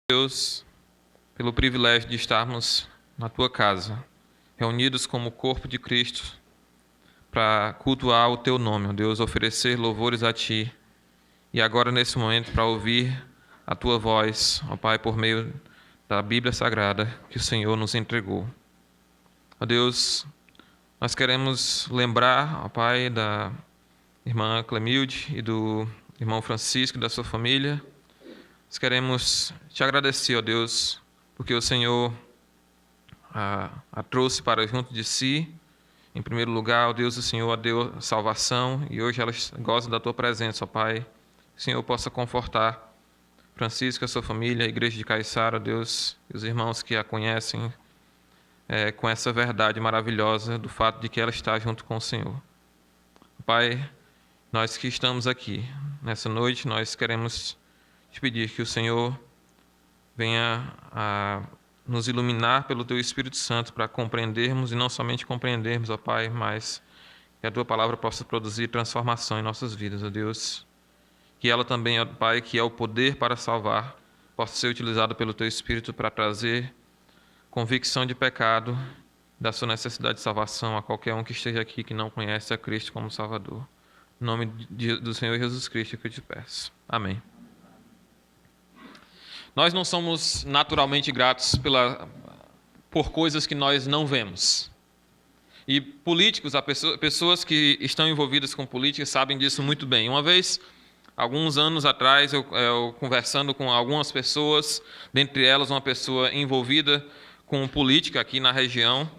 Deus, pelo privilégio de estarmos na tua casa, reunidos como corpo de Cristo, para cultuar o teu nome, ó Deus, oferecer louvores a ti, e agora nesse momento para ouvir a tua voz, ó Pai, por meio da Bíblia Sagrada que o Senhor nos entregou. Ó Deus, nós queremos lembrar, ó Pai, da irmã Clemilde e do irmão Francisco e da sua família. Nós queremos te agradecer, ó Deus, porque o Senhor a trouxe para junto de si. Em primeiro lugar, ó Deus, o Senhor a deu salvação e hoje elas gozam da tua presença, ó Pai. Que o Senhor possa confortar Francisco e a sua família, a igreja de Caiçara, ó Deus, e os irmãos que a conhecem com essa verdade maravilhosa do fato de que ela está junto com o Senhor. Pai, nós que estamos aqui nessa noite, nós queremos te pedir que o Senhor venha a nos iluminar pelo teu Espírito Santo para compreendermos, e não somente compreendermos, ó Pai, mas que a tua palavra possa produzir transformação em nossas vidas, ó Deus. Que ela também, ó Pai, que é o poder para salvar, possa ser utilizada pelo teu Espírito para trazer convicção de pecado, da sua necessidade de salvação a qualquer um que esteja aqui que não conhece a Cristo como Salvador. Em nome do Senhor Jesus Cristo que eu te peço. Amém. Nós não somos naturalmente gratos por coisas que nós não vemos. E políticos, pessoas que estão envolvidas com política sabem disso muito bem. Uma vez, alguns anos atrás, eu conversando com algumas pessoas, dentre elas uma pessoa envolvida com política aqui na região,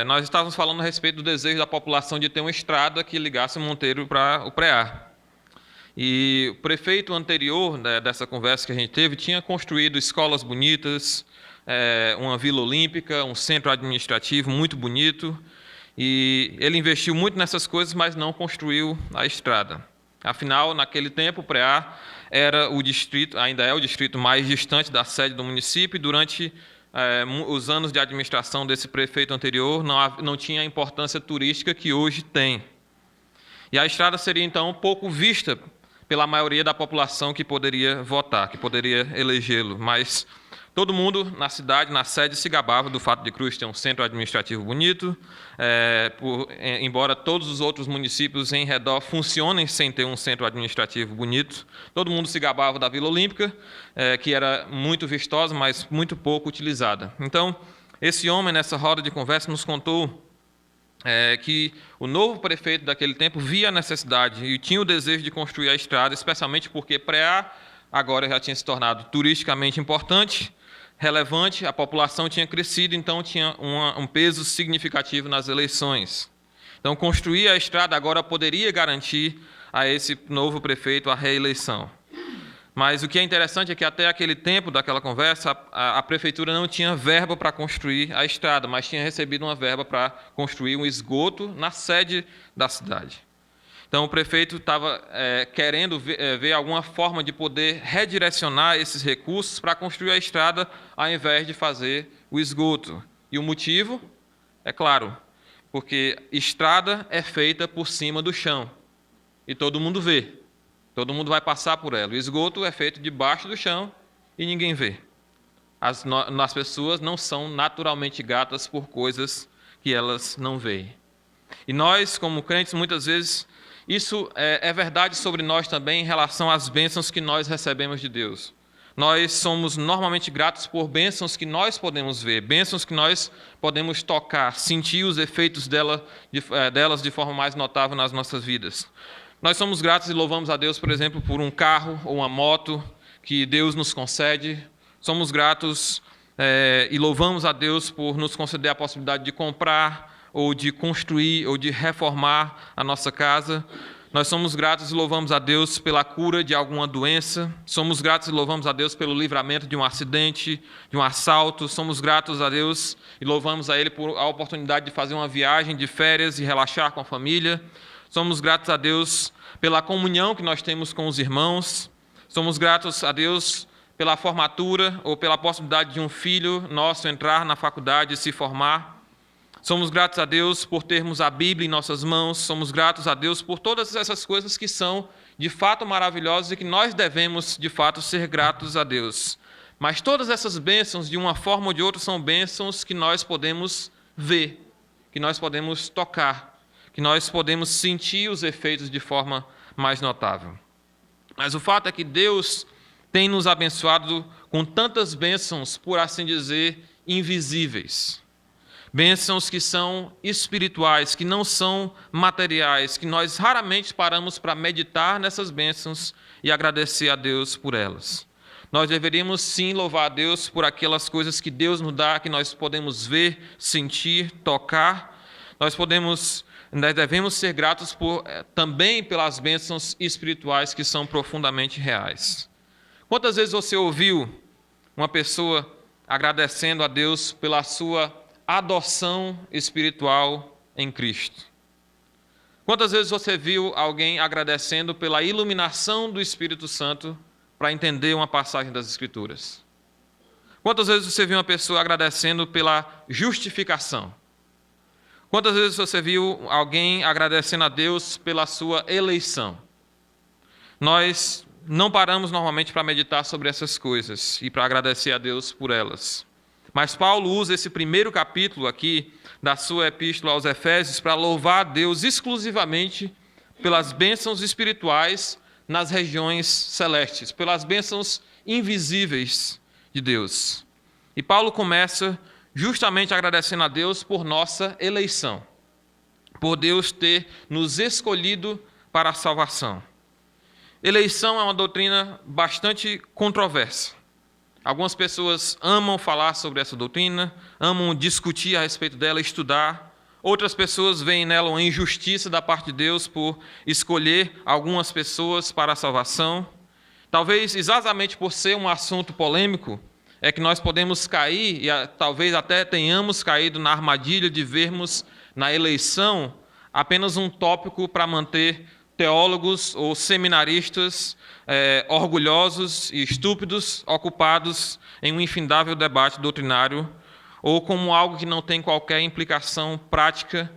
nós estávamos falando a respeito do desejo da população de ter uma estrada que ligasse Monteiro para o Preá. E o prefeito anterior dessa conversa que a gente teve tinha construído escolas bonitas, uma vila olímpica, um centro administrativo muito bonito, e ele investiu muito nessas coisas, mas não construiu a estrada. Afinal, naquele tempo, o Preá era o distrito, ainda é o distrito mais distante da sede do município, e durante os anos de administração desse prefeito anterior não tinha a importância turística que hoje tem. E a estrada seria, então, pouco vista pela maioria da população que poderia votar, que poderia elegê-lo. Mas todo mundo na cidade, na sede, se gabava do fato de Cruz ter um centro administrativo bonito, embora todos os outros municípios em redor funcionem sem ter um centro administrativo bonito. Todo mundo se gabava da Vila Olímpica, que era muito vistosa, mas muito pouco utilizada. Então, esse homem, nessa roda de conversa, nos contou que o novo prefeito daquele tempo via a necessidade e tinha o desejo de construir a estrada, especialmente porque Preá agora já tinha se tornado turisticamente importante, relevante, a população tinha crescido, então tinha um peso significativo nas eleições. Então, construir a estrada agora poderia garantir a esse novo prefeito a reeleição. Mas o que é interessante é que até aquele tempo daquela conversa, a prefeitura não tinha verba para construir a estrada, mas tinha recebido uma verba para construir um esgoto na sede da cidade. Então o prefeito estava querendo ver alguma forma de poder redirecionar esses recursos para construir a estrada ao invés de fazer o esgoto. E o motivo, é claro, porque estrada é feita por cima do chão e todo mundo vê. Todo mundo vai passar por ela. O esgoto é feito debaixo do chão e ninguém vê. As pessoas não são naturalmente gratas por coisas que elas não veem. E nós, como crentes, muitas vezes, isso é verdade sobre nós também em relação às bênçãos que nós recebemos de Deus. Nós somos normalmente gratos por bênçãos que nós podemos ver, bênçãos que nós podemos tocar, sentir os efeitos delas de forma mais notável nas nossas vidas. Nós somos gratos e louvamos a Deus, por exemplo, por um carro ou uma moto que Deus nos concede. Somos gratos e louvamos a Deus por nos conceder a possibilidade de comprar ou de construir ou de reformar a nossa casa. Nós somos gratos e louvamos a Deus pela cura de alguma doença. Somos gratos e louvamos a Deus pelo livramento de um acidente, de um assalto. Somos gratos a Deus e louvamos a Ele por a oportunidade de fazer uma viagem de férias e relaxar com a família. Somos gratos a Deus pela comunhão que nós temos com os irmãos. Somos gratos a Deus pela formatura ou pela possibilidade de um filho nosso entrar na faculdade e se formar. Somos gratos a Deus por termos a Bíblia em nossas mãos. Somos gratos a Deus por todas essas coisas que são de fato maravilhosas e que nós devemos de fato ser gratos a Deus. Mas todas essas bênçãos, de uma forma ou de outra, são bênçãos que nós podemos ver, que nós podemos tocar, que nós podemos sentir os efeitos de forma mais notável. Mas o fato é que Deus tem nos abençoado com tantas bênçãos, por assim dizer, invisíveis. Bênçãos que são espirituais, que não são materiais, que nós raramente paramos para meditar nessas bênçãos e agradecer a Deus por elas. Nós deveríamos sim louvar a Deus por aquelas coisas que Deus nos dá, que nós podemos ver, sentir, tocar. Nós devemos ser gratos também pelas bênçãos espirituais que são profundamente reais. Quantas vezes você ouviu uma pessoa agradecendo a Deus pela sua adoção espiritual em Cristo? Quantas vezes você viu alguém agradecendo pela iluminação do Espírito Santo para entender uma passagem das Escrituras? Quantas vezes você viu uma pessoa agradecendo pela justificação? Quantas vezes você viu alguém agradecendo a Deus pela sua eleição? Nós não paramos normalmente para meditar sobre essas coisas e para agradecer a Deus por elas. Mas Paulo usa esse primeiro capítulo aqui da sua epístola aos Efésios para louvar a Deus exclusivamente pelas bênçãos espirituais nas regiões celestes, pelas bênçãos invisíveis de Deus. E Paulo começa justamente agradecendo a Deus por nossa eleição, por Deus ter nos escolhido para a salvação. Eleição é uma doutrina bastante controversa. Algumas pessoas amam falar sobre essa doutrina, amam discutir a respeito dela, estudar. Outras pessoas veem nela uma injustiça da parte de Deus por escolher algumas pessoas para a salvação. Talvez exatamente por ser um assunto polêmico, é que nós podemos cair, e talvez até tenhamos caído na armadilha de vermos na eleição apenas um tópico para manter teólogos ou seminaristas orgulhosos e estúpidos ocupados em um infindável debate doutrinário, ou como algo que não tem qualquer implicação prática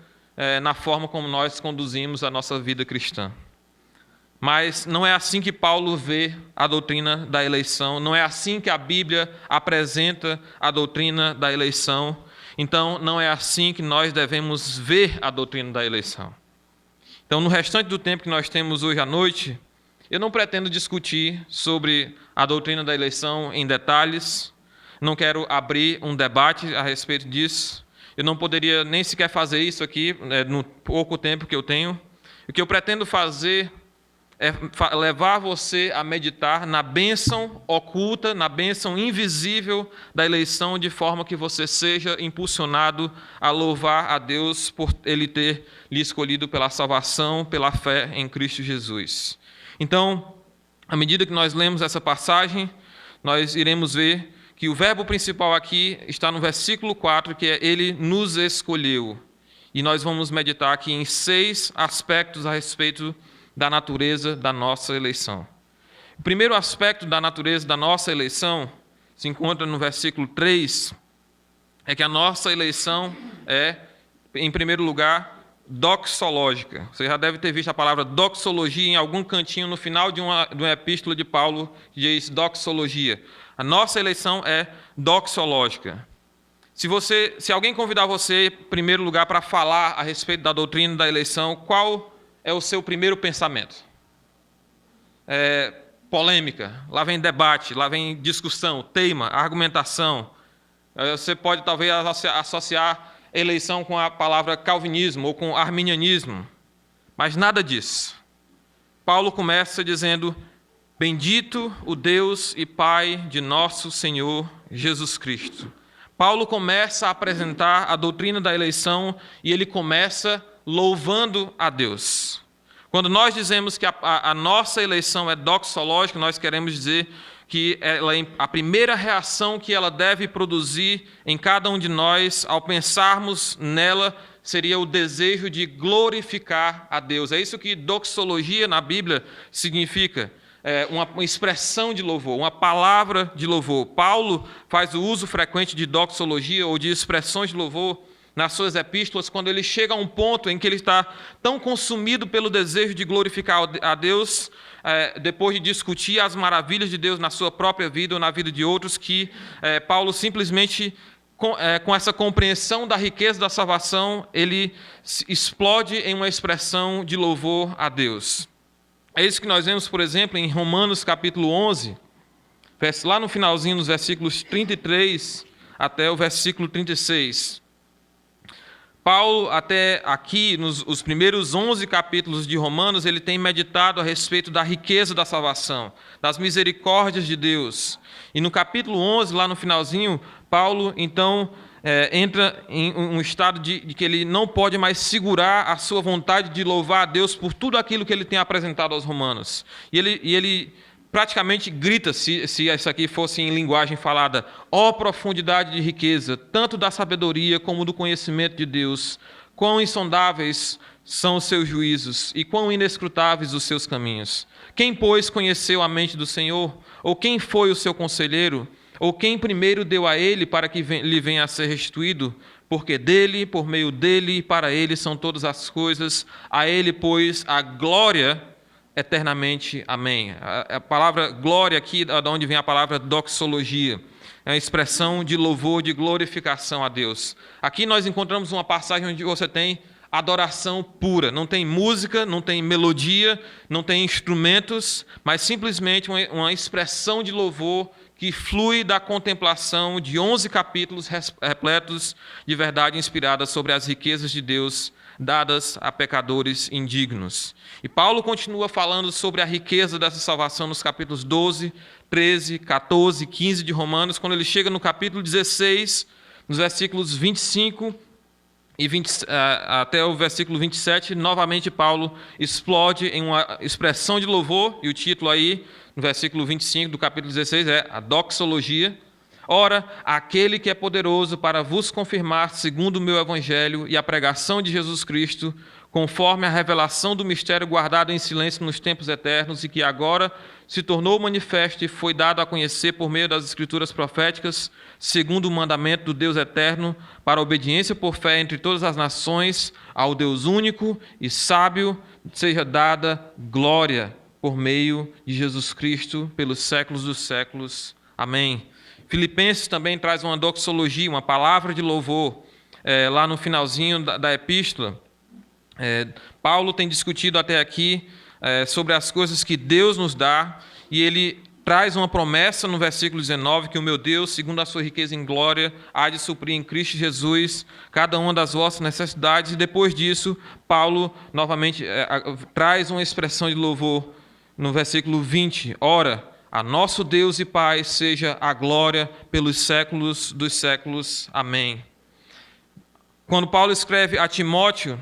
na forma como nós conduzimos a nossa vida cristã. Mas não é assim que Paulo vê a doutrina da eleição, não é assim que a Bíblia apresenta a doutrina da eleição, então não é assim que nós devemos ver a doutrina da eleição. Então, no restante do tempo que nós temos hoje à noite, eu não pretendo discutir sobre a doutrina da eleição em detalhes, não quero abrir um debate a respeito disso, eu não poderia nem sequer fazer isso aqui, no pouco tempo que eu tenho. O que eu pretendo fazer é levar você a meditar na bênção oculta, na bênção invisível da eleição, de forma que você seja impulsionado a louvar a Deus por Ele ter lhe escolhido pela salvação, pela fé em Cristo Jesus. Então, à medida que nós lemos essa passagem, nós iremos ver que o verbo principal aqui está no versículo 4, que é Ele nos escolheu. E nós vamos meditar aqui em 6 aspectos a respeito da natureza da nossa eleição. O primeiro aspecto da natureza da nossa eleição se encontra no versículo 3, é que a nossa eleição é, em primeiro lugar, doxológica. Você já deve ter visto a palavra doxologia em algum cantinho no final de uma epístola de Paulo que diz doxologia. A nossa eleição é doxológica. Se alguém convidar você, em primeiro lugar, para falar a respeito da doutrina da eleição, qual é o seu primeiro pensamento? Polêmica, lá vem debate, lá vem discussão, teima, argumentação. Você pode talvez associar eleição com a palavra calvinismo ou com arminianismo, mas nada disso. Paulo começa dizendo: bendito o Deus e Pai de nosso Senhor Jesus Cristo. Paulo começa a apresentar a doutrina da eleição e ele começa louvando a Deus. Quando nós dizemos que a nossa eleição é doxológica, nós queremos dizer que a primeira reação que ela deve produzir em cada um de nós, ao pensarmos nela, seria o desejo de glorificar a Deus. É isso que doxologia na Bíblia significa. Uma expressão de louvor, uma palavra de louvor. Paulo faz o uso frequente de doxologia ou de expressões de louvor nas suas epístolas, quando ele chega a um ponto em que ele está tão consumido pelo desejo de glorificar a Deus, depois de discutir as maravilhas de Deus na sua própria vida ou na vida de outros, que Paulo simplesmente, com essa compreensão da riqueza da salvação, ele explode em uma expressão de louvor a Deus. É isso que nós vemos, por exemplo, em Romanos capítulo 11, lá no finalzinho, nos versículos 33 até o versículo 36. Paulo, até aqui, os primeiros 11 capítulos de Romanos, ele tem meditado a respeito da riqueza da salvação, das misericórdias de Deus. E no capítulo 11, lá no finalzinho, Paulo, então, entra em um estado de que ele não pode mais segurar a sua vontade de louvar a Deus por tudo aquilo que ele tem apresentado aos romanos. E ele praticamente grita, se isso aqui fosse em linguagem falada: ó profundidade de riqueza, tanto da sabedoria como do conhecimento de Deus, quão insondáveis são os seus juízos e quão inescrutáveis os seus caminhos. Quem, pois, conheceu a mente do Senhor? Ou quem foi o seu conselheiro? Ou quem primeiro deu a ele para que lhe venha a ser restituído? Porque dele, por meio dele e para ele são todas as coisas, a ele, pois, a glória eternamente. Amém. A palavra glória aqui, de onde vem a palavra doxologia, é a expressão de louvor, de glorificação a Deus. Aqui nós encontramos uma passagem onde você tem adoração pura, não tem música, não tem melodia, não tem instrumentos, mas simplesmente uma expressão de louvor que flui da contemplação de 11 capítulos repletos de verdade inspirada sobre as riquezas de Deus dadas a pecadores indignos. E Paulo continua falando sobre a riqueza dessa salvação nos capítulos 12, 13, 14, 15 de Romanos, quando ele chega no capítulo 16, nos versículos 25 até o versículo 27, novamente Paulo explode em uma expressão de louvor, e o título aí, no versículo 25 do capítulo 16, é a doxologia. Ora, aquele que é poderoso para vos confirmar segundo o meu evangelho e a pregação de Jesus Cristo, conforme a revelação do mistério guardado em silêncio nos tempos eternos e que agora se tornou manifesto e foi dado a conhecer por meio das escrituras proféticas, segundo o mandamento do Deus eterno, para a obediência por fé entre todas as nações, ao Deus único e sábio, seja dada glória por meio de Jesus Cristo, pelos séculos dos séculos. Amém. Filipenses também traz uma doxologia, uma palavra de louvor, lá no finalzinho da epístola. Paulo tem discutido até aqui sobre as coisas que Deus nos dá, e ele traz uma promessa no versículo 19, que o meu Deus, segundo a sua riqueza em glória, há de suprir em Cristo Jesus cada uma das vossas necessidades. E depois disso, Paulo novamente traz uma expressão de louvor no versículo 20. Ora, a nosso Deus e Pai seja a glória pelos séculos dos séculos. Amém. Quando Paulo escreve a Timóteo,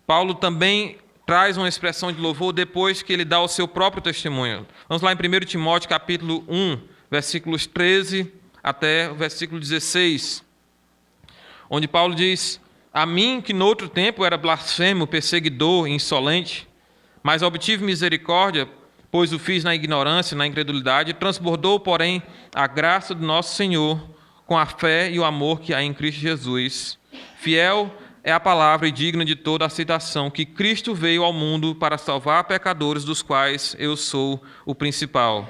Paulo também traz uma expressão de louvor depois que ele dá o seu próprio testemunho. Vamos lá em 1 Timóteo capítulo 1, versículos 13 até o versículo 16, onde Paulo diz: a mim, que noutro tempo era blasfemo, perseguidor, insolente, mas obtive misericórdia, pois o fiz na ignorância, na incredulidade, transbordou, porém, a graça do nosso Senhor com a fé e o amor que há em Cristo Jesus. Fiel é a palavra e digna de toda aceitação, que Cristo veio ao mundo para salvar pecadores, dos quais eu sou o principal.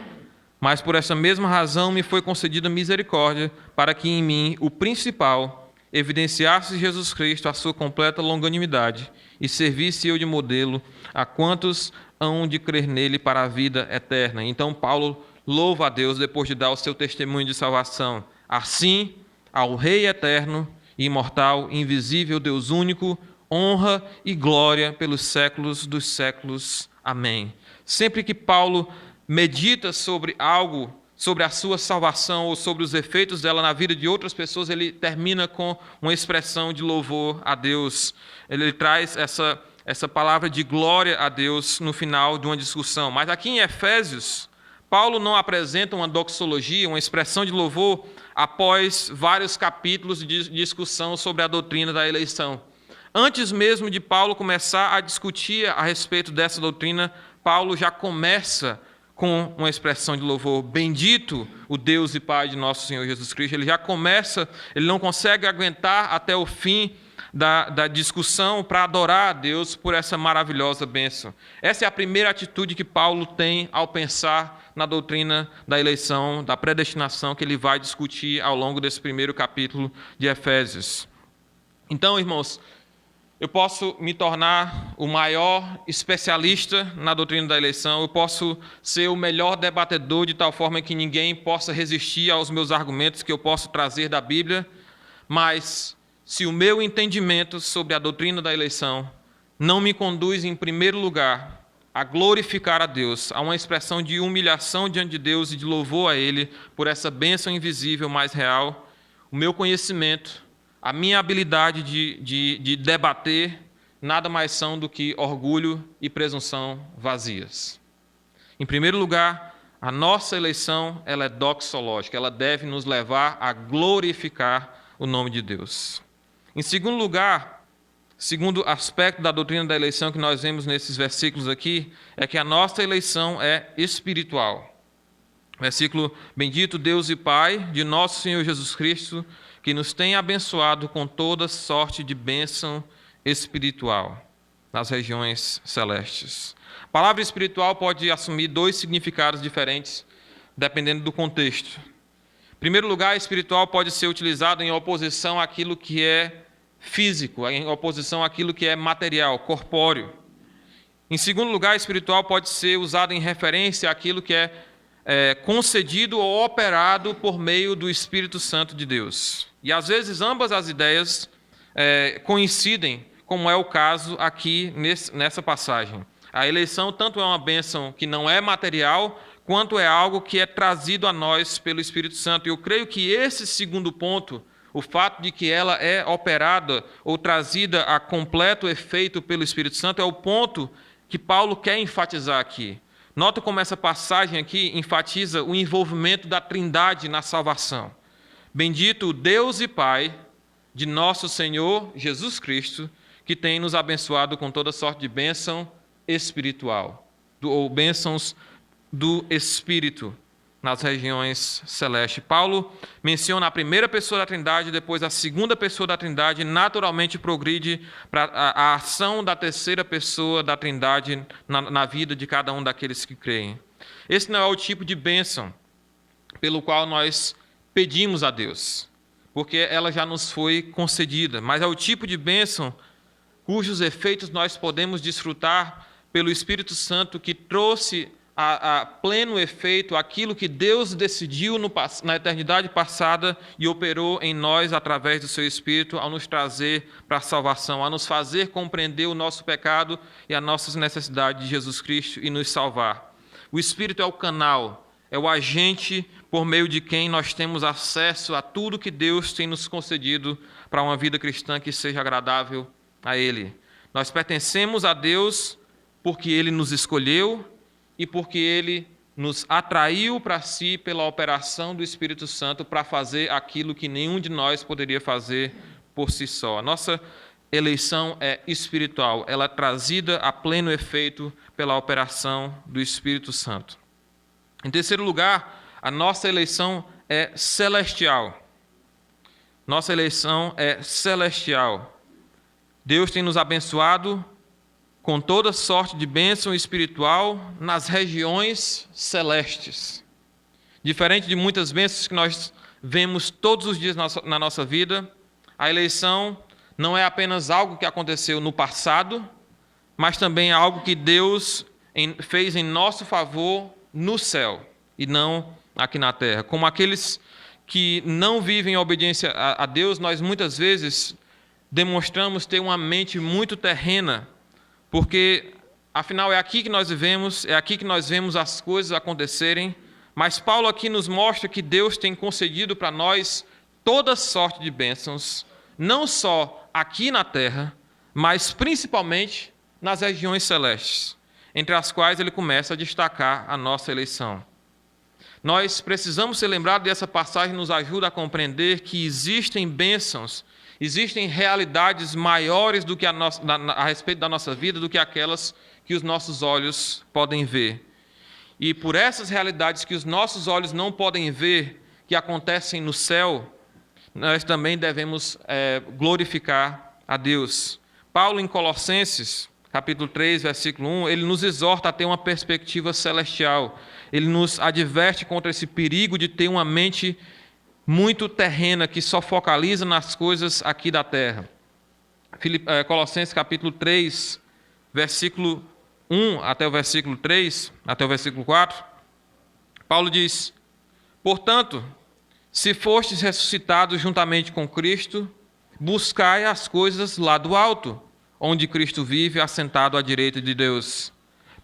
Mas por essa mesma razão me foi concedida misericórdia, para que em mim, o principal, evidenciasse Jesus Cristo a sua completa longanimidade, e servisse eu de modelo a quantos hão de crer nele para a vida eterna. Então Paulo louva a Deus depois de dar o seu testemunho de salvação. Assim, ao Rei eterno, imortal, invisível, Deus único, honra e glória pelos séculos dos séculos. Amém. Sempre que Paulo medita sobre algo, sobre a sua salvação ou sobre os efeitos dela na vida de outras pessoas, ele termina com uma expressão de louvor a Deus. Ele traz essa palavra de glória a Deus no final de uma discussão. Mas aqui em Efésios, Paulo não apresenta uma doxologia, uma expressão de louvor, após vários capítulos de discussão sobre a doutrina da eleição. Antes mesmo de Paulo começar a discutir a respeito dessa doutrina, Paulo já começa com uma expressão de louvor: bendito o Deus e Pai de nosso Senhor Jesus Cristo. Ele já começa, ele não consegue aguentar até o fim da discussão para adorar a Deus por essa maravilhosa bênção. Essa é a primeira atitude que Paulo tem ao pensar na doutrina da eleição, da predestinação, que ele vai discutir ao longo desse primeiro capítulo de Efésios. Então, irmãos, eu posso me tornar o maior especialista na doutrina da eleição, eu posso ser o melhor debatedor de tal forma que ninguém possa resistir aos meus argumentos que eu posso trazer da Bíblia, mas se o meu entendimento sobre a doutrina da eleição não me conduz, em primeiro lugar, a glorificar a Deus, a uma expressão de humilhação diante de Deus e de louvor a Ele por essa bênção invisível mais real, o meu conhecimento, a minha habilidade de debater, nada mais são do que orgulho e presunção vazias. Em primeiro lugar, a nossa eleição ela é doxológica, ela deve nos levar a glorificar o nome de Deus. Em segundo lugar, segundo aspecto da doutrina da eleição que nós vemos nesses versículos aqui, é que a nossa eleição é espiritual. Versículo: Bendito Deus e Pai de nosso Senhor Jesus Cristo, que nos tem abençoado com toda sorte de bênção espiritual nas regiões celestes. A palavra espiritual pode assumir dois significados diferentes, dependendo do contexto. Em primeiro lugar, espiritual pode ser utilizado em oposição àquilo que é físico, em oposição àquilo que é material, corpóreo. Em segundo lugar, espiritual pode ser usado em referência àquilo que é concedido ou operado por meio do Espírito Santo de Deus. E às vezes ambas as ideias coincidem, como é o caso aqui nessa passagem. A eleição tanto é uma bênção que não é material, quanto é algo que é trazido a nós pelo Espírito Santo. E eu creio que esse segundo ponto, o fato de que ela é operada ou trazida a completo efeito pelo Espírito Santo, é o ponto que Paulo quer enfatizar aqui. Nota como essa passagem aqui enfatiza o envolvimento da Trindade na salvação. Bendito o Deus e Pai de nosso Senhor Jesus Cristo, que tem nos abençoado com toda sorte de bênção espiritual, ou bênçãos do Espírito nas regiões celestes. Paulo menciona a primeira pessoa da Trindade, depois a segunda pessoa da Trindade, e naturalmente progride para a ação da terceira pessoa da Trindade na vida de cada um daqueles que creem. Esse não é o tipo de bênção pelo qual nós pedimos a Deus, porque ela já nos foi concedida, mas é o tipo de bênção cujos efeitos nós podemos desfrutar pelo Espírito Santo, que trouxe a pleno efeito aquilo que Deus decidiu na eternidade passada e operou em nós através do seu Espírito ao nos trazer para a salvação, a nos fazer compreender o nosso pecado e as nossas necessidades de Jesus Cristo e nos salvar. O Espírito é o canal, é o agente por meio de quem nós temos acesso a tudo que Deus tem nos concedido para uma vida cristã que seja agradável a Ele. Nós pertencemos a Deus porque Ele nos escolheu e porque Ele nos atraiu para si pela operação do Espírito Santo para fazer aquilo que nenhum de nós poderia fazer por si só. A nossa eleição é espiritual, ela é trazida a pleno efeito pela operação do Espírito Santo. Em terceiro lugar, a nossa eleição é celestial. Nossa eleição é celestial. Deus tem nos abençoado com toda sorte de bênção espiritual nas regiões celestes. Diferente de muitas bênçãos que nós vemos todos os dias na nossa vida, a eleição não é apenas algo que aconteceu no passado, mas também algo que Deus fez em nosso favor no céu e não aqui na terra. Como aqueles que não vivem em obediência a Deus, nós muitas vezes demonstramos ter uma mente muito terrena, porque, afinal, é aqui que nós vivemos, é aqui que nós vemos as coisas acontecerem, mas Paulo aqui nos mostra que Deus tem concedido para nós toda sorte de bênçãos, não só aqui na terra, mas principalmente nas regiões celestes, entre as quais ele começa a destacar a nossa eleição. Nós precisamos ser lembrados dessa passagem, nos ajuda a compreender que existem bênçãos, existem realidades maiores do que a respeito da nossa vida do que aquelas que os nossos olhos podem ver. E por essas realidades que os nossos olhos não podem ver, que acontecem no céu, nós também devemos glorificar a Deus. Paulo, em Colossenses, capítulo 3, versículo 1, ele nos exorta a ter uma perspectiva celestial. Ele nos adverte contra esse perigo de ter uma mente muito terrena, que só focaliza nas coisas aqui da terra. Colossenses capítulo 3, versículo 1 até o versículo 3, até o versículo 4, Paulo diz: portanto, se fostes ressuscitados juntamente com Cristo, buscai as coisas lá do alto, onde Cristo vive assentado à direita de Deus.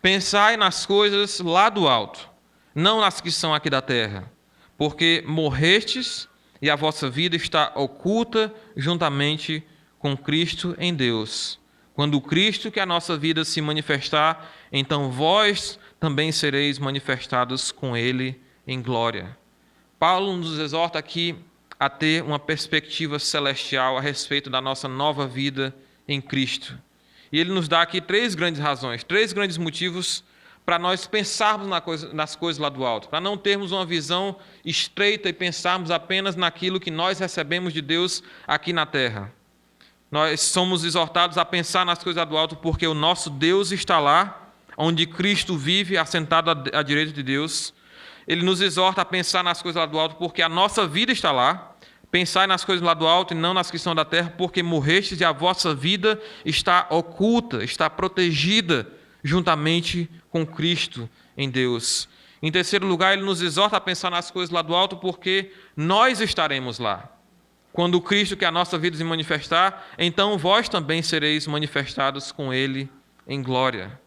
Pensai nas coisas lá do alto, não nas que são aqui da terra, porque morrestes e a vossa vida está oculta juntamente com Cristo em Deus. Quando o Cristo, que é a nossa vida, se manifestar, então vós também sereis manifestados com Ele em glória. Paulo nos exorta aqui a ter uma perspectiva celestial a respeito da nossa nova vida em Cristo. E ele nos dá aqui 3 grandes razões, 3 grandes motivos para nós pensarmos nas coisas lá do alto, para não termos uma visão estreita e pensarmos apenas naquilo que nós recebemos de Deus aqui na terra. Nós somos exortados a pensar nas coisas lá do alto porque o nosso Deus está lá, onde Cristo vive, assentado à direita de Deus. Ele nos exorta a pensar nas coisas lá do alto porque a nossa vida está lá. Pensai nas coisas lá do alto e não nas que são da terra, porque morrestes e a vossa vida está oculta, está protegida juntamente com Cristo em Deus. Em terceiro lugar, ele nos exorta a pensar nas coisas lá do alto porque nós estaremos lá. Quando o Cristo, que é a nossa vida, se manifestar, então vós também sereis manifestados com Ele em glória.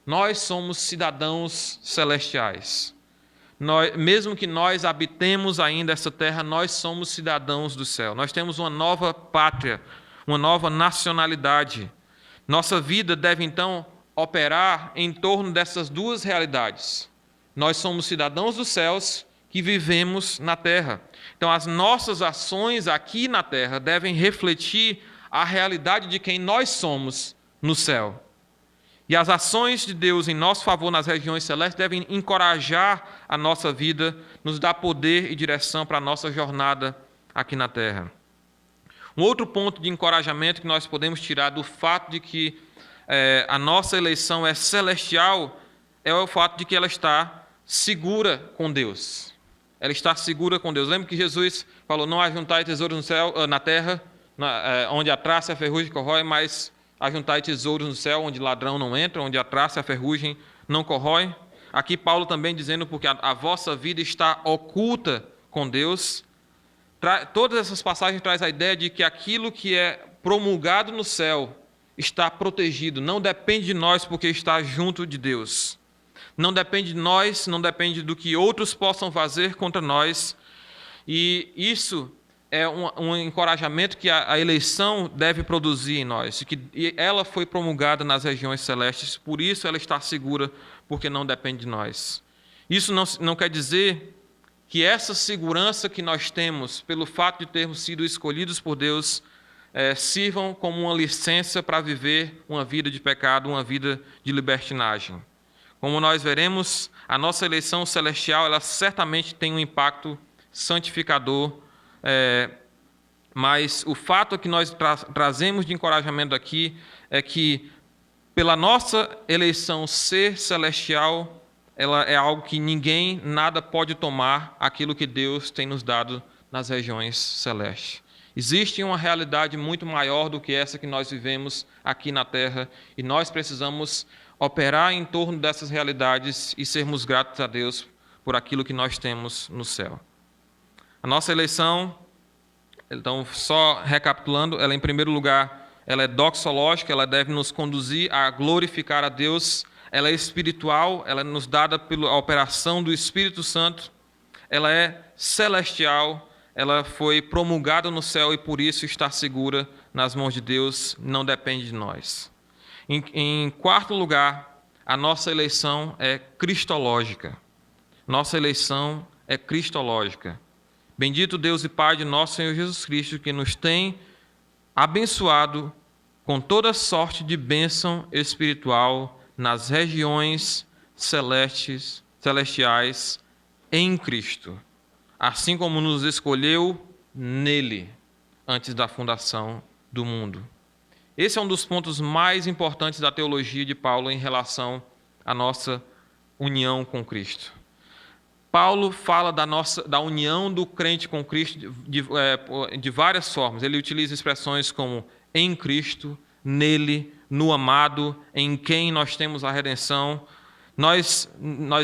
Nós somos cidadãos celestiais. Mesmo que nós habitemos ainda essa terra, nós somos cidadãos do céu. Nós temos uma nova pátria, uma nova nacionalidade. Nossa vida deve, então, operar em torno dessas 2 realidades. Nós somos cidadãos dos céus que vivemos na terra. Então, as nossas ações aqui na terra devem refletir a realidade de quem nós somos no céu. E as ações de Deus em nosso favor nas regiões celestes devem encorajar a nossa vida, nos dar poder e direção para a nossa jornada aqui na terra. Um outro ponto de encorajamento que nós podemos tirar do fato de que a nossa eleição é celestial é o fato de que ela está segura com Deus. Ela está segura com Deus. Lembra que Jesus falou: não ajuntai tesouros no céu, na terra, onde a traça e a ferrugem corrói, mas ajuntai tesouros no céu, onde ladrão não entra, onde a traça e a ferrugem não corrói. Aqui Paulo também dizendo, porque a vossa vida está oculta com Deus. Todas essas passagens trazem a ideia de que aquilo que é promulgado no céu está protegido, não depende de nós porque está junto de Deus. Não depende de nós, não depende do que outros possam fazer contra nós. E isso é um encorajamento que a eleição deve produzir em nós. Que ela foi promulgada nas regiões celestes, por isso ela está segura, porque não depende de nós. Isso não quer dizer que essa segurança que nós temos, pelo fato de termos sido escolhidos por Deus, sirvam como uma licença para viver uma vida de pecado, uma vida de libertinagem. Como nós veremos, a nossa eleição celestial, ela certamente tem um impacto santificador, mas o fato que nós trazemos de encorajamento aqui é que, pela nossa eleição ser celestial, ela é algo que ninguém, nada pode tomar aquilo que Deus tem nos dado nas regiões celestes. Existe uma realidade muito maior do que essa que nós vivemos aqui na terra e nós precisamos operar em torno dessas realidades e sermos gratos a Deus por aquilo que nós temos no céu. A nossa eleição, então, só recapitulando, ela, em primeiro lugar, ela é doxológica, ela deve nos conduzir a glorificar a Deus. Ela é espiritual, ela é nos dada pela operação do Espírito Santo. Ela é celestial, ela foi promulgada no céu e, por isso, está segura nas mãos de Deus, não depende de nós. Em quarto lugar, a nossa eleição é cristológica. Nossa eleição é cristológica. Bendito Deus e Pai de nosso Senhor Jesus Cristo, que nos tem abençoado com toda sorte de bênção espiritual nas regiões celestiais em Cristo, assim como nos escolheu nele antes da fundação do mundo. Esse é um dos pontos mais importantes da teologia de Paulo em relação à nossa união com Cristo. Paulo fala da união do crente com Cristo de várias formas. Ele utiliza expressões como em Cristo, nele, no amado, em quem nós temos a redenção. Nós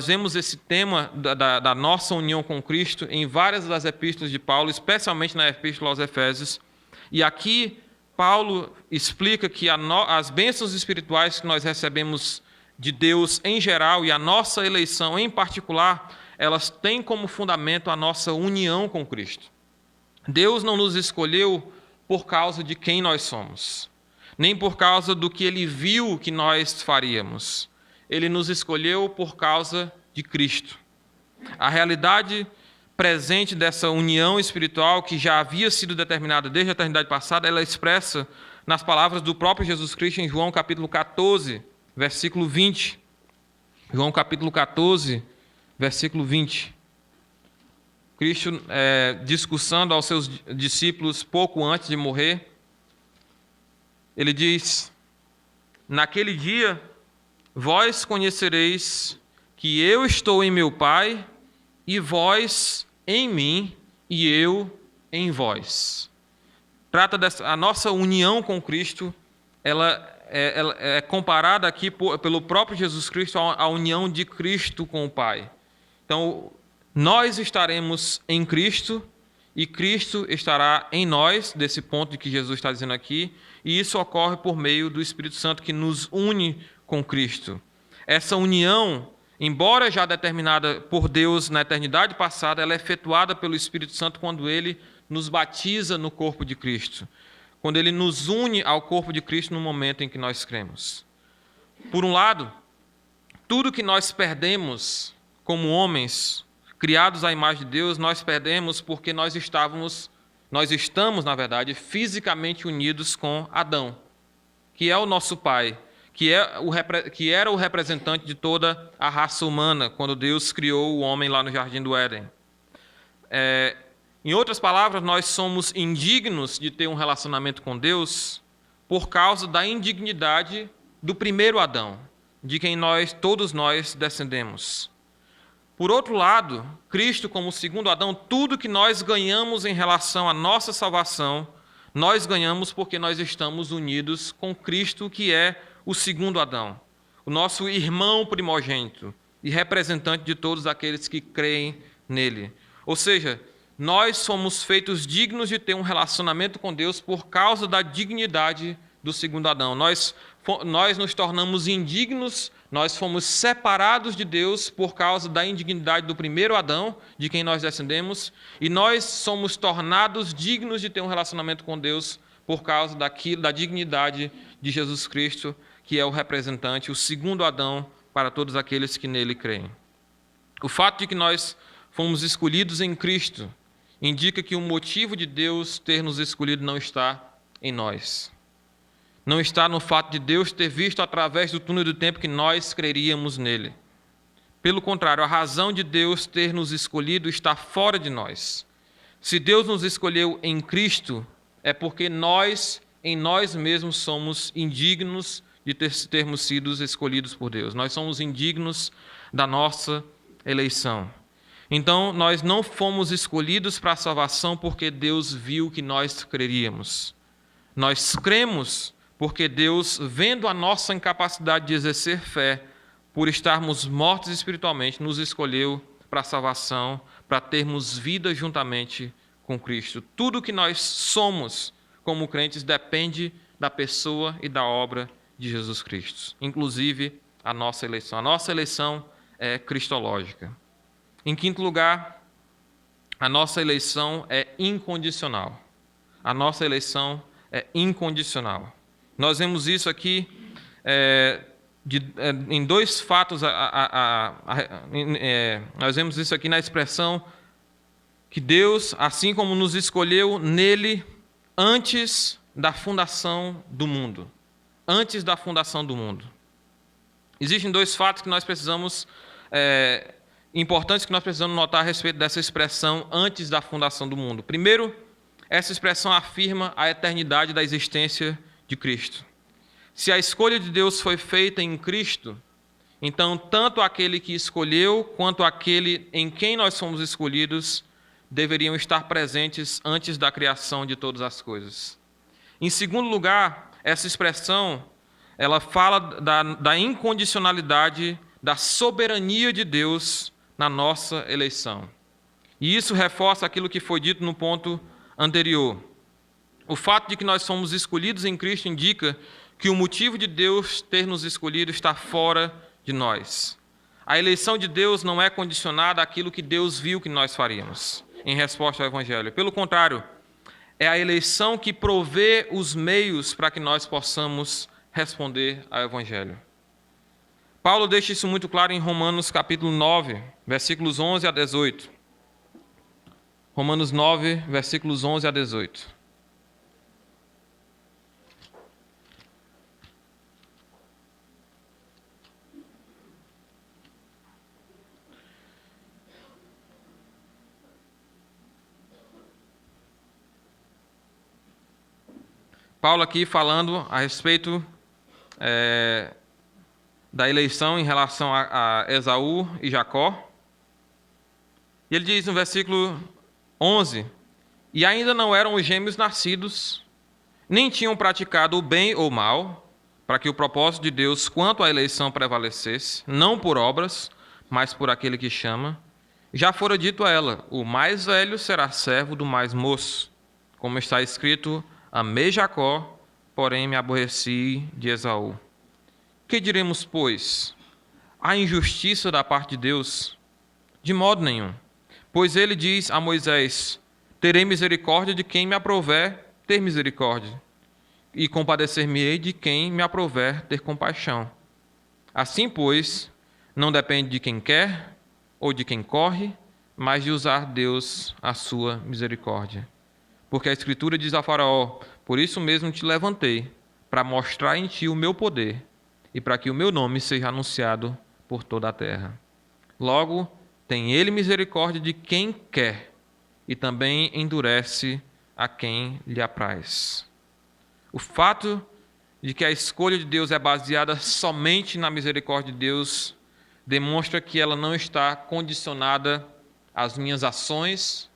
vemos esse tema da nossa união com Cristo em várias das epístolas de Paulo, especialmente na epístola aos Efésios. E aqui Paulo explica que as bênçãos espirituais que nós recebemos de Deus em geral e a nossa eleição em particular, elas têm como fundamento a nossa união com Cristo. Deus não nos escolheu por causa de quem nós somos, nem por causa do que Ele viu que nós faríamos. Ele nos escolheu por causa de Cristo. A realidade presente dessa união espiritual, que já havia sido determinada desde a eternidade passada, ela é expressa nas palavras do próprio Jesus Cristo em João capítulo 14, versículo 20. João capítulo 14, versículo 20. Cristo, discursando aos seus discípulos pouco antes de morrer, ele diz: naquele dia vós conhecereis que eu estou em meu Pai, e vós em mim, e eu em vós. Trata a nossa união com Cristo, ela é comparada aqui pelo próprio Jesus Cristo à união de Cristo com o Pai. Então, nós estaremos em Cristo e Cristo estará em nós, desse ponto de que Jesus está dizendo aqui, e isso ocorre por meio do Espírito Santo que nos une com Cristo. Essa união, embora já determinada por Deus na eternidade passada, ela é efetuada pelo Espírito Santo quando Ele nos batiza no corpo de Cristo, quando Ele nos une ao corpo de Cristo no momento em que nós cremos. Por um lado, tudo que nós perdemos como homens, criados à imagem de Deus, nós perdemos porque nós estamos, na verdade, fisicamente unidos com Adão, que é o nosso pai, que era o representante de toda a raça humana, quando Deus criou o homem lá no Jardim do Éden. Em outras palavras, nós somos indignos de ter um relacionamento com Deus por causa da indignidade do primeiro Adão, de quem todos nós descendemos. Por outro lado, Cristo, como o segundo Adão, tudo que nós ganhamos em relação à nossa salvação, nós ganhamos porque nós estamos unidos com Cristo, que é o segundo Adão, o nosso irmão primogênito e representante de todos aqueles que creem nele. Ou seja, nós somos feitos dignos de ter um relacionamento com Deus por causa da dignidade do segundo Adão. Nós nos tornamos indignos, nós fomos separados de Deus por causa da indignidade do primeiro Adão, de quem nós descendemos, e nós somos tornados dignos de ter um relacionamento com Deus por causa da dignidade de Jesus Cristo, que é o representante, o segundo Adão para todos aqueles que nele creem. O fato de que nós fomos escolhidos em Cristo indica que o motivo de Deus ter nos escolhido não está em nós. Não está no fato de Deus ter visto através do túnel do tempo que nós creríamos nele. Pelo contrário, a razão de Deus ter nos escolhido está fora de nós. Se Deus nos escolheu em Cristo, é porque nós, em nós mesmos, somos indignos de termos sido escolhidos por Deus. Nós somos indignos da nossa eleição. Então, nós não fomos escolhidos para a salvação porque Deus viu que nós creríamos. Nós cremos porque Deus, vendo a nossa incapacidade de exercer fé, por estarmos mortos espiritualmente, nos escolheu para a salvação, para termos vida juntamente com Cristo. Tudo que nós somos como crentes depende da pessoa e da obra de Jesus Cristo, inclusive a nossa eleição. A nossa eleição é cristológica. Em quinto lugar, a nossa eleição é incondicional. A nossa eleição é incondicional. Nós vemos isso aqui em dois fatos. Nós vemos isso aqui na expressão que Deus, assim como nos escolheu nele antes da fundação do mundo. Antes da fundação do mundo. Existem dois fatos que nós precisamos, importantes que nós precisamos notar a respeito dessa expressão antes da fundação do mundo. Primeiro, essa expressão afirma a eternidade da existência de Cristo. Se a escolha de Deus foi feita em Cristo, então tanto aquele que escolheu quanto aquele em quem nós somos escolhidos deveriam estar presentes antes da criação de todas as coisas. Em segundo lugar, essa expressão, ela fala da incondicionalidade, da soberania de Deus na nossa eleição. E isso reforça aquilo que foi dito no ponto anterior. O fato de que nós somos escolhidos em Cristo indica que o motivo de Deus ter nos escolhido está fora de nós. A eleição de Deus não é condicionada àquilo que Deus viu que nós faríamos, em resposta ao Evangelho. Pelo contrário, é a eleição que provê os meios para que nós possamos responder ao Evangelho. Paulo deixa isso muito claro em Romanos capítulo 9, versículos 11 a 18. Romanos 9, versículos 11 a 18. Paulo aqui falando a respeito da eleição em relação a Esaú e Jacó. E ele diz no versículo 11, e ainda não eram os gêmeos nascidos, nem tinham praticado o bem ou mal, para que o propósito de Deus quanto à eleição prevalecesse, não por obras, mas por aquele que chama. Já fora dito a ela, o mais velho será servo do mais moço, como está escrito, amei Jacó, porém me aborreci de Esaú. Que diremos, pois? Há injustiça da parte de Deus? De modo nenhum. Pois ele diz a Moisés, terei misericórdia de quem me aprouver ter misericórdia, e compadecer-me-ei de quem me aprouver ter compaixão. Assim, pois, não depende de quem quer ou de quem corre, mas de usar Deus a sua misericórdia. Porque a Escritura diz a Faraó, por isso mesmo te levantei, para mostrar em ti o meu poder, e para que o meu nome seja anunciado por toda a terra. Logo, tem ele misericórdia de quem quer, e também endurece a quem lhe apraz. O fato de que a escolha de Deus é baseada somente na misericórdia de Deus demonstra que ela não está condicionada às minhas ações,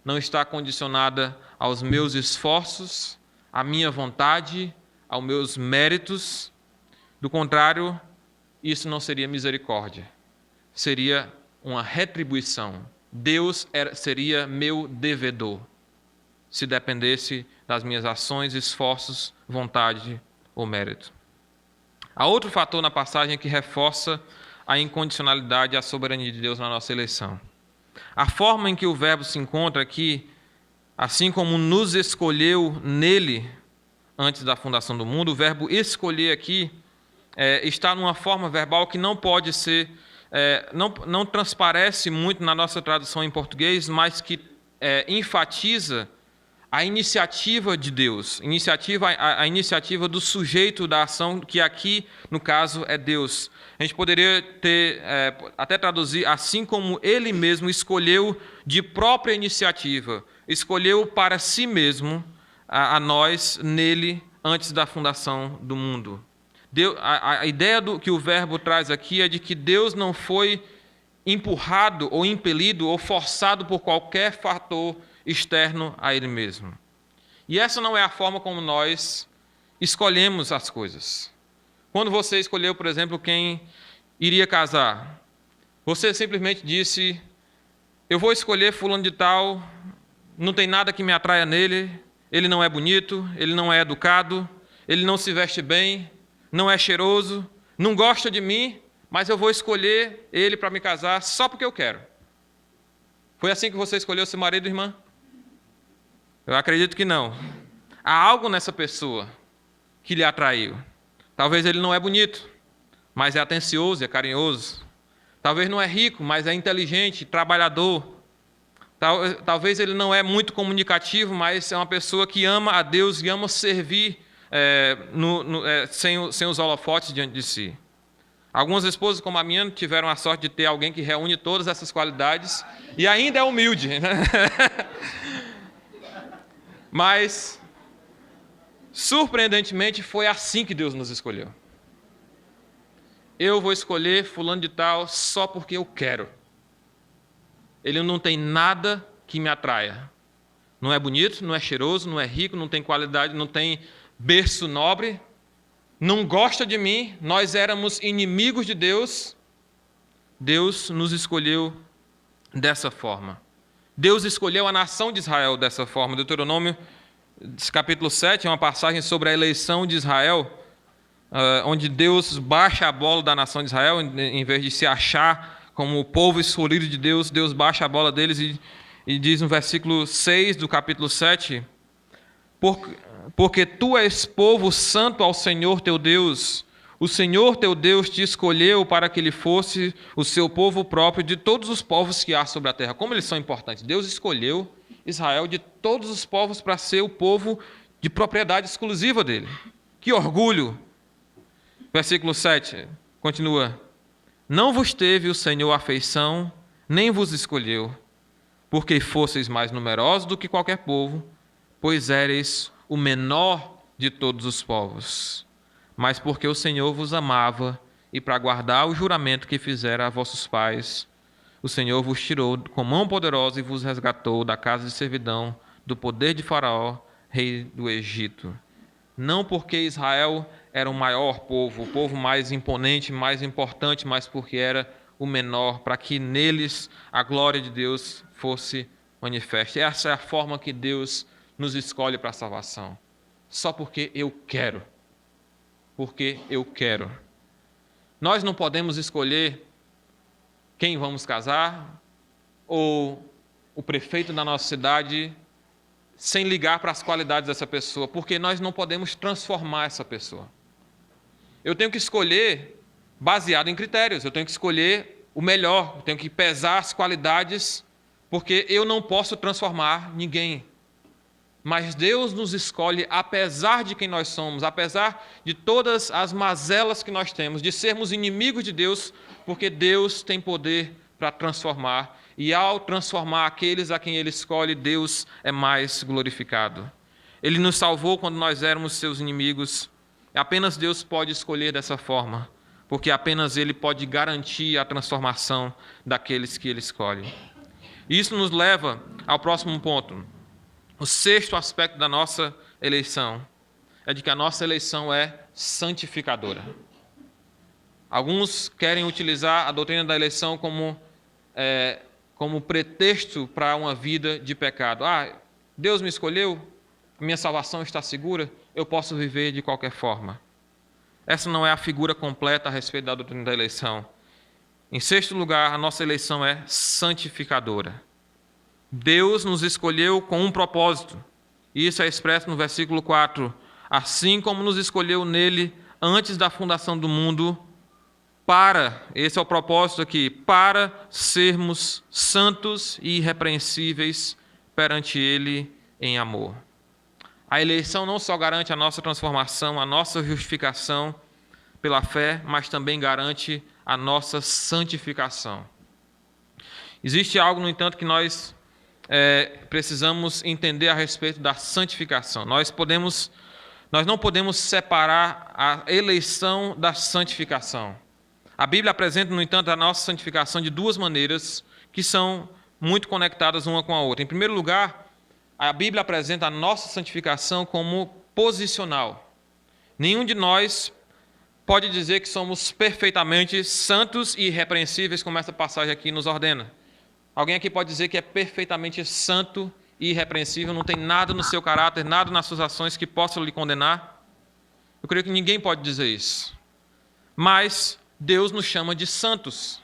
não está condicionada aos meus esforços, à minha vontade, aos meus méritos. Do contrário, isso não seria misericórdia, seria uma retribuição. Deus seria meu devedor, se dependesse das minhas ações, esforços, vontade ou mérito. Há outro fator na passagem que reforça a incondicionalidade e a soberania de Deus na nossa eleição. A forma em que o verbo se encontra aqui, assim como nos escolheu nele antes da fundação do mundo, o verbo escolher aqui está numa forma verbal que não pode ser, não transparece muito na nossa tradução em português, mas que enfatiza a iniciativa de Deus, a iniciativa do sujeito da ação, que aqui, no caso, é Deus. A gente poderia até traduzir, assim como ele mesmo escolheu de própria iniciativa, escolheu para si mesmo a nós nele antes da fundação do mundo. A ideia que o verbo traz aqui é de que Deus não foi empurrado ou impelido ou forçado por qualquer fator externo a ele mesmo. E essa não é a forma como nós escolhemos as coisas. Quando você escolheu, por exemplo, quem iria casar, você simplesmente disse, eu vou escolher fulano de tal, não tem nada que me atraia nele, ele não é bonito, ele não é educado, ele não se veste bem, não é cheiroso, não gosta de mim, mas eu vou escolher ele para me casar só porque eu quero. Foi assim que você escolheu seu marido, irmã? Eu acredito que não. Há algo nessa pessoa que lhe atraiu. Talvez ele não é bonito, mas é atencioso, é carinhoso. Talvez não é rico, mas é inteligente, trabalhador. Talvez ele não é muito comunicativo, mas é uma pessoa que ama a Deus e ama servir sem os holofotes diante de si. Algumas esposas, como a minha, tiveram a sorte de ter alguém que reúne todas essas qualidades e ainda é humilde. Mas Surpreendentemente, foi assim que Deus nos escolheu. Eu vou escolher fulano de tal só porque eu quero. Ele não tem nada que me atraia. Não é bonito, não é cheiroso, não é rico, não tem qualidade, não tem berço nobre, não gosta de mim, nós éramos inimigos de Deus. Deus nos escolheu dessa forma. Deus escolheu a nação de Israel dessa forma. Deuteronômio, capítulo 7, é uma passagem sobre a eleição de Israel, onde Deus baixa a bola da nação de Israel, em vez de se achar como o povo escolhido de Deus, Deus baixa a bola deles e diz no versículo 6 do capítulo 7, porque tu és povo santo ao Senhor teu Deus, o Senhor teu Deus te escolheu para que ele fosse o seu povo próprio de todos os povos que há sobre a terra. Como eles são importantes. Deus escolheu Israel de todos os povos para ser o povo de propriedade exclusiva dele. Que orgulho! Versículo 7, continua. Não vos teve o Senhor afeição, nem vos escolheu, porque fosseis mais numerosos do que qualquer povo, pois éreis o menor de todos os povos. Mas porque o Senhor vos amava, e para guardar o juramento que fizera a vossos pais, o Senhor vos tirou com mão poderosa e vos resgatou da casa de servidão, do poder de Faraó, rei do Egito. Não porque Israel era o maior povo, o povo mais imponente, mais importante, mas porque era o menor, para que neles a glória de Deus fosse manifesta. Essa é a forma que Deus nos escolhe para a salvação. Só porque eu quero. Porque eu quero. Nós não podemos escolher quem vamos casar ou o prefeito da nossa cidade sem ligar para as qualidades dessa pessoa, porque nós não podemos transformar essa pessoa. Eu tenho que escolher baseado em critérios, eu tenho que escolher o melhor, eu tenho que pesar as qualidades, porque eu não posso transformar ninguém. Mas Deus nos escolhe apesar de quem nós somos, apesar de todas as mazelas que nós temos, de sermos inimigos de Deus, porque Deus tem poder para transformar. E ao transformar aqueles a quem Ele escolhe, Deus é mais glorificado. Ele nos salvou quando nós éramos seus inimigos. Apenas Deus pode escolher dessa forma, porque apenas Ele pode garantir a transformação daqueles que Ele escolhe. Isso nos leva ao próximo ponto. O sexto aspecto da nossa eleição é de que a nossa eleição é santificadora. Alguns querem utilizar a doutrina da eleição como pretexto para uma vida de pecado. Deus me escolheu, minha salvação está segura, eu posso viver de qualquer forma. Essa não é a figura completa a respeito da doutrina da eleição. Em sexto lugar, a nossa eleição é santificadora. Deus nos escolheu com um propósito. Isso é expresso no versículo 4. Assim como nos escolheu nele antes da fundação do mundo, esse é o propósito aqui, para sermos santos e irrepreensíveis perante ele em amor. A eleição não só garante a nossa transformação, a nossa justificação pela fé, mas também garante a nossa santificação. Existe algo, no entanto, que nós precisamos entender a respeito da santificação. Nós não podemos separar a eleição da santificação. A Bíblia apresenta, no entanto, a nossa santificação de duas maneiras que são muito conectadas uma com a outra. Em primeiro lugar, a Bíblia apresenta a nossa santificação como posicional. Nenhum de nós pode dizer que somos perfeitamente santos e irrepreensíveis, como essa passagem aqui nos ordena. Alguém aqui pode dizer que é perfeitamente santo e irrepreensível, não tem nada no seu caráter, nada nas suas ações que possa lhe condenar? Eu creio que ninguém pode dizer isso. Mas Deus nos chama de santos.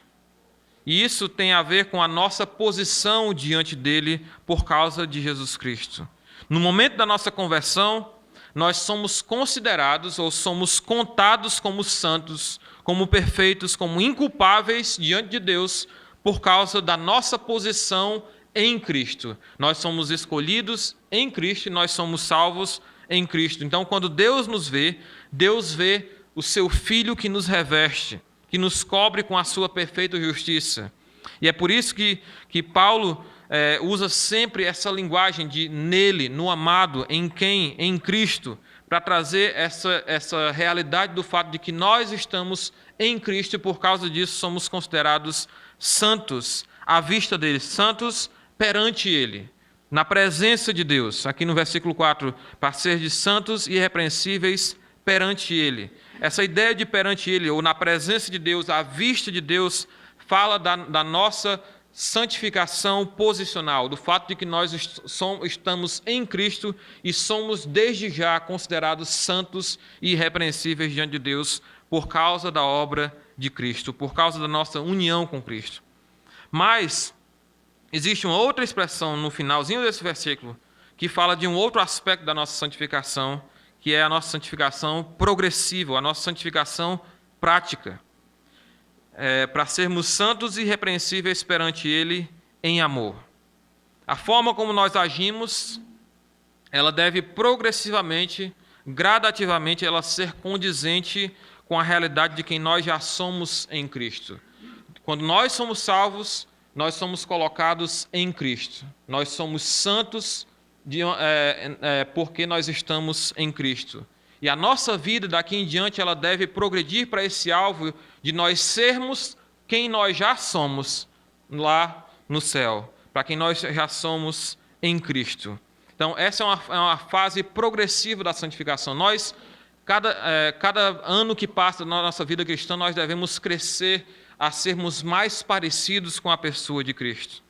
E isso tem a ver com a nossa posição diante dele por causa de Jesus Cristo. No momento da nossa conversão, nós somos considerados ou somos contados como santos, como perfeitos, como inculpáveis diante de Deus por causa da nossa posição em Cristo. Nós somos escolhidos em Cristo e nós somos salvos em Cristo. Então, quando Deus nos vê, Deus vê o seu Filho que nos reveste, que nos cobre com a sua perfeita justiça. E é por isso que Paulo usa sempre essa linguagem de nele, no amado, em quem, em Cristo, para trazer essa realidade do fato de que nós estamos em Cristo e por causa disso somos considerados santos à vista dele, santos perante ele, na presença de Deus. Aqui no versículo 4, para ser de santos e irrepreensíveis perante ele. Essa ideia de perante ele, ou na presença de Deus, à vista de Deus, fala da nossa santificação posicional, do fato de que nós estamos em Cristo e somos desde já considerados santos e irrepreensíveis diante de Deus por causa da obra de Cristo, por causa da nossa união com Cristo. Mas existe uma outra expressão no finalzinho desse versículo que fala de um outro aspecto da nossa santificação, que é a nossa santificação progressiva, a nossa santificação prática. Para sermos santos e irrepreensíveis perante ele em amor. A forma como nós agimos, ela deve progressivamente, gradativamente, ela ser condizente com a realidade de quem nós já somos em Cristo. Quando nós somos salvos, nós somos colocados em Cristo. Nós somos santos porque nós estamos em Cristo. E a nossa vida daqui em diante ela deve progredir para esse alvo de nós sermos quem nós já somos lá no céu, para quem nós já somos em Cristo. Então, essa é uma fase progressiva da santificação. Nós, cada ano que passa na nossa vida cristã, nós devemos crescer a sermos mais parecidos com a pessoa de Cristo.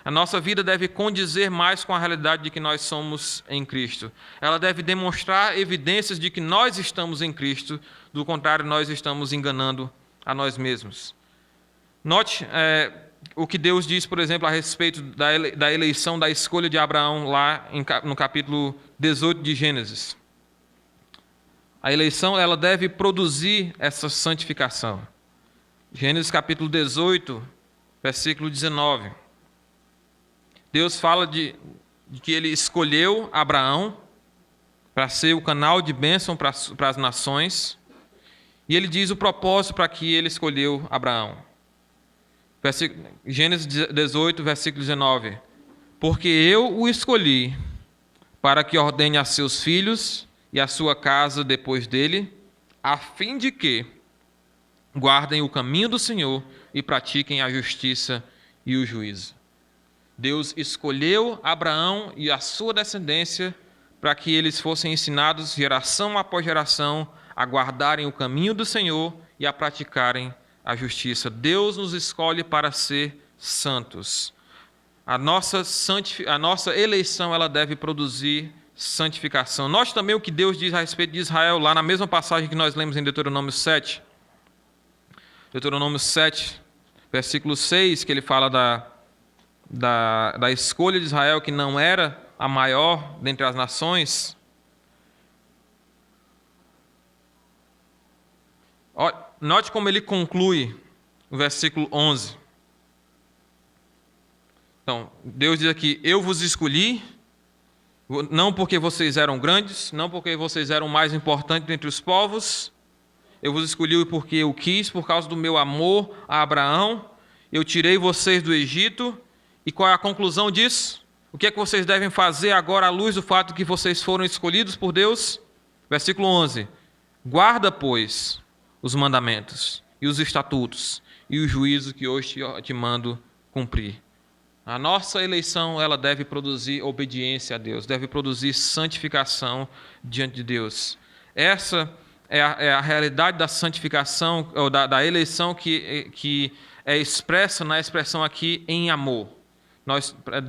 A nossa vida deve condizer mais com a realidade de que nós somos em Cristo. Ela deve demonstrar evidências de que nós estamos em Cristo, do contrário, nós estamos enganando a nós mesmos. Note o que Deus diz, por exemplo, a respeito da eleição, da escolha de Abraão, lá no capítulo 18 de Gênesis. A eleição ela deve produzir essa santificação. Gênesis capítulo 18, versículo 19. Deus fala de que ele escolheu Abraão para ser o canal de bênção para as nações. E ele diz o propósito para que ele escolheu Abraão. Gênesis 18, versículo 19. Porque eu o escolhi para que ordene a seus filhos e a sua casa depois dele, a fim de que guardem o caminho do Senhor e pratiquem a justiça e o juízo. Deus escolheu Abraão e a sua descendência para que eles fossem ensinados, geração após geração, a guardarem o caminho do Senhor e a praticarem a justiça. Deus nos escolhe para ser santos. A nossa eleição ela deve produzir santificação. Note também o que Deus diz a respeito de Israel, lá na mesma passagem que nós lemos em Deuteronômio 7. Deuteronômio 7, versículo 6, que ele fala da escolha de Israel, que não era a maior dentre as nações. Note como ele conclui o versículo 11. Então, Deus diz aqui: eu vos escolhi, não porque vocês eram grandes, não porque vocês eram mais importantes entre os povos, eu vos escolhi porque eu quis, por causa do meu amor a Abraão, eu tirei vocês do Egito. E qual é a conclusão disso? O que é que vocês devem fazer agora à luz do fato de que vocês foram escolhidos por Deus? Versículo 11. Guarda, pois, os mandamentos e os estatutos e o juízo que hoje te mando cumprir. A nossa eleição ela deve produzir obediência a Deus, deve produzir santificação diante de Deus. Essa é a realidade da santificação, ou da eleição que é expressa na expressão aqui em amor.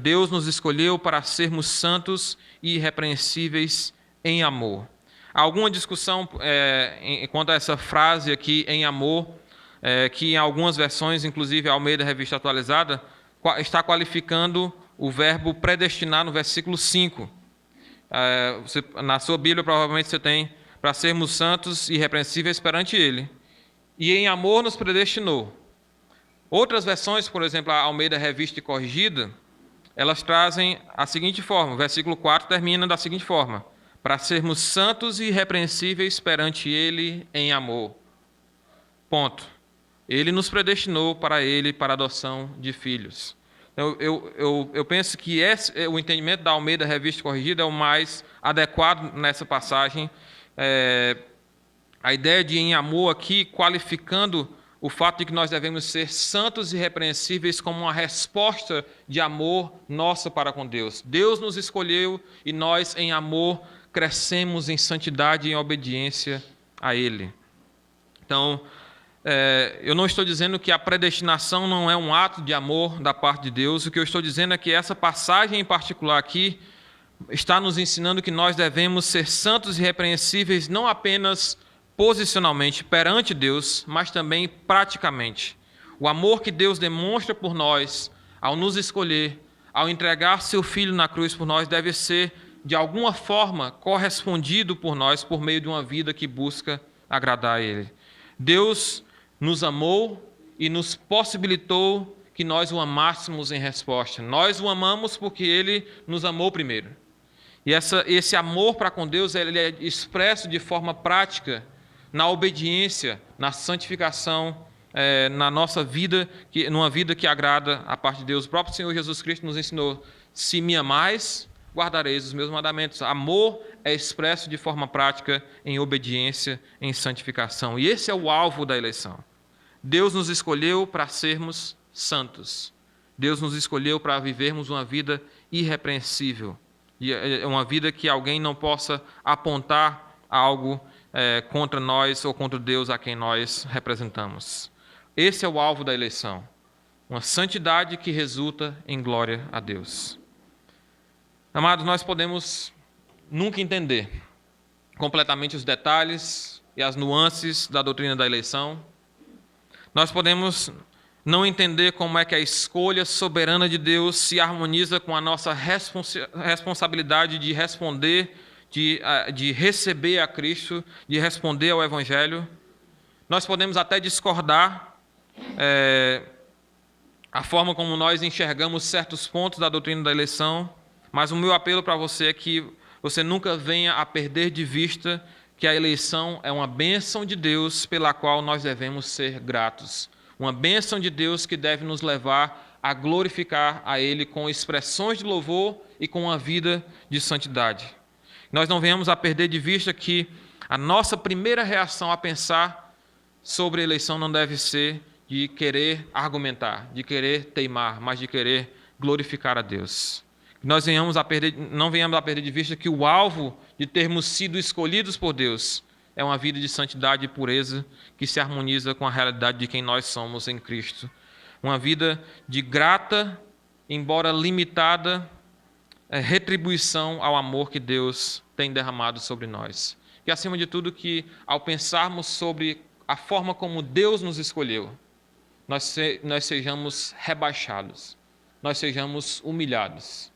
Deus nos escolheu para sermos santos e irrepreensíveis em amor. Há alguma discussão quanto a essa frase aqui, em amor, que em algumas versões, inclusive a Almeida Revista Atualizada, está qualificando o verbo predestinar no versículo 5. Na sua Bíblia, provavelmente você tem para sermos santos e irrepreensíveis perante Ele. E em amor nos predestinou. Outras versões, por exemplo, a Almeida Revista e Corrigida, elas trazem a seguinte forma, o versículo 4 termina da seguinte forma: para sermos santos e irrepreensíveis perante Ele em amor. Ponto. Ele nos predestinou para Ele, para a adoção de filhos. Eu penso que o entendimento da Almeida Revista e Corrigida é o mais adequado nessa passagem. A ideia de em amor aqui, qualificando o fato de que nós devemos ser santos e irrepreensíveis como uma resposta de amor nossa para com Deus. Deus nos escolheu e nós, em amor, crescemos em santidade e em obediência a Ele. Então, eu não estou dizendo que a predestinação não é um ato de amor da parte de Deus. O que eu estou dizendo é que essa passagem em particular aqui está nos ensinando que nós devemos ser santos e irrepreensíveis não apenas posicionalmente perante Deus, mas também praticamente. O amor que Deus demonstra por nós, ao nos escolher, ao entregar seu Filho na cruz por nós, deve ser, de alguma forma, correspondido por nós por meio de uma vida que busca agradar a Ele. Deus nos amou e nos possibilitou que nós o amássemos em resposta. Nós o amamos porque Ele nos amou primeiro. E esse amor para com Deus ele é expresso de forma prática na obediência, na santificação, na nossa vida, numa vida que agrada a parte de Deus. O próprio Senhor Jesus Cristo nos ensinou: se me amais, guardareis os meus mandamentos. Amor é expresso de forma prática em obediência, em santificação. E esse é o alvo da eleição. Deus nos escolheu para sermos santos. Deus nos escolheu para vivermos uma vida irrepreensível. E é uma vida que alguém não possa apontar algo contra nós ou contra Deus a quem nós representamos. Esse é o alvo da eleição. Uma santidade que resulta em glória a Deus. Amados, nós podemos nunca entender completamente os detalhes e as nuances da doutrina da eleição. Nós podemos não entender como é que a escolha soberana de Deus se harmoniza com a nossa responsabilidade de responder, de receber a Cristo, de responder ao Evangelho. Nós podemos até discordar a forma como nós enxergamos certos pontos da doutrina da eleição, mas o meu apelo para você é que você nunca venha a perder de vista que a eleição é uma bênção de Deus pela qual nós devemos ser gratos. Uma bênção de Deus que deve nos levar a glorificar a Ele com expressões de louvor e com uma vida de santidade. Nós não venhamos a perder de vista que a nossa primeira reação a pensar sobre a eleição não deve ser de querer argumentar, de querer teimar, mas de querer glorificar a Deus. Nós não venhamos a perder de vista que o alvo de termos sido escolhidos por Deus é uma vida de santidade e pureza que se harmoniza com a realidade de quem nós somos em Cristo. Uma vida de grata, embora limitada, retribuição ao amor que Deus tem derramado sobre nós. E, acima de tudo, que ao pensarmos sobre a forma como Deus nos escolheu, nós sejamos rebaixados, nós sejamos humilhados.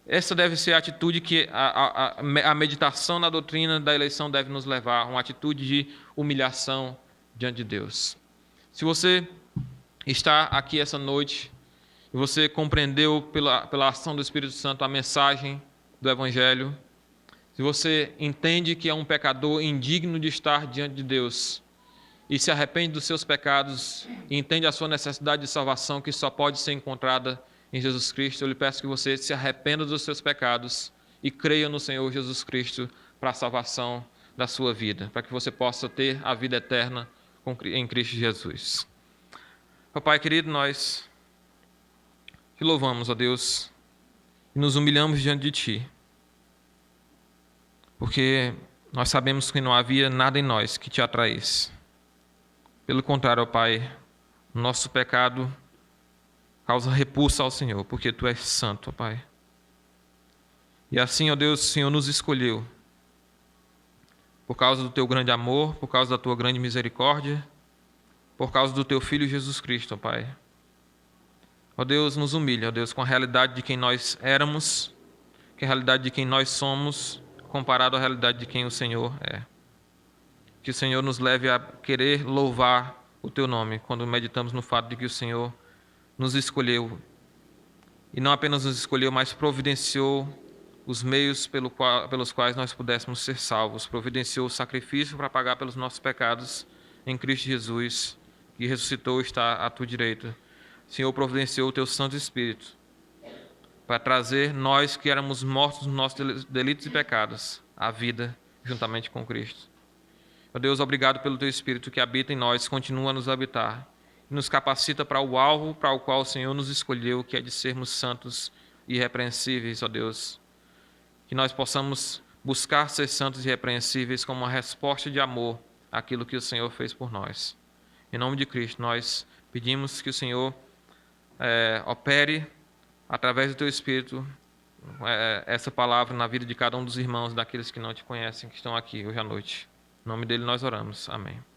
Essa deve ser a atitude que a meditação na doutrina da eleição deve nos levar, uma atitude de humilhação diante de Deus. Se você está aqui essa noite e você compreendeu pela ação do Espírito Santo a mensagem do Evangelho, se você entende que é um pecador indigno de estar diante de Deus e se arrepende dos seus pecados e entende a sua necessidade de salvação que só pode ser encontrada em Jesus Cristo, eu lhe peço que você se arrependa dos seus pecados e creia no Senhor Jesus Cristo para a salvação da sua vida, para que você possa ter a vida eterna em Cristo Jesus. Pai querido, nós te louvamos, ó Deus, e nos humilhamos diante de Ti, porque nós sabemos que não havia nada em nós que Te atraísse. Pelo contrário, ó Pai, nosso pecado causa repulsa ao Senhor, porque Tu és santo, ó Pai. E assim, ó Deus, o Senhor nos escolheu por causa do Teu grande amor, por causa da Tua grande misericórdia, por causa do Teu Filho Jesus Cristo, ó Pai. Ó Deus, nos humilha, ó Deus, com a realidade de quem nós éramos, com a realidade de quem nós somos, comparado à realidade de quem o Senhor é. Que o Senhor nos leve a querer louvar o Teu nome, quando meditamos no fato de que o Senhor nos escolheu, e não apenas nos escolheu, mas providenciou os meios pelos quais nós pudéssemos ser salvos, providenciou o sacrifício para pagar pelos nossos pecados em Cristo Jesus, que ressuscitou e está à Tua direita. Senhor providenciou o teu Santo Espírito para trazer nós que éramos mortos nos nossos delitos e pecados à vida juntamente com Cristo. Ó Deus, obrigado pelo teu Espírito que habita em nós, continua a nos habitar e nos capacita para o alvo para o qual o Senhor nos escolheu, que é de sermos santos e irrepreensíveis, ó Deus. Que nós possamos buscar ser santos e irrepreensíveis como uma resposta de amor àquilo que o Senhor fez por nós. Em nome de Cristo, nós pedimos que o Senhor opere através do teu Espírito essa palavra na vida de cada um dos irmãos, daqueles que não te conhecem, que estão aqui hoje à noite. Em nome dele nós oramos. Amém.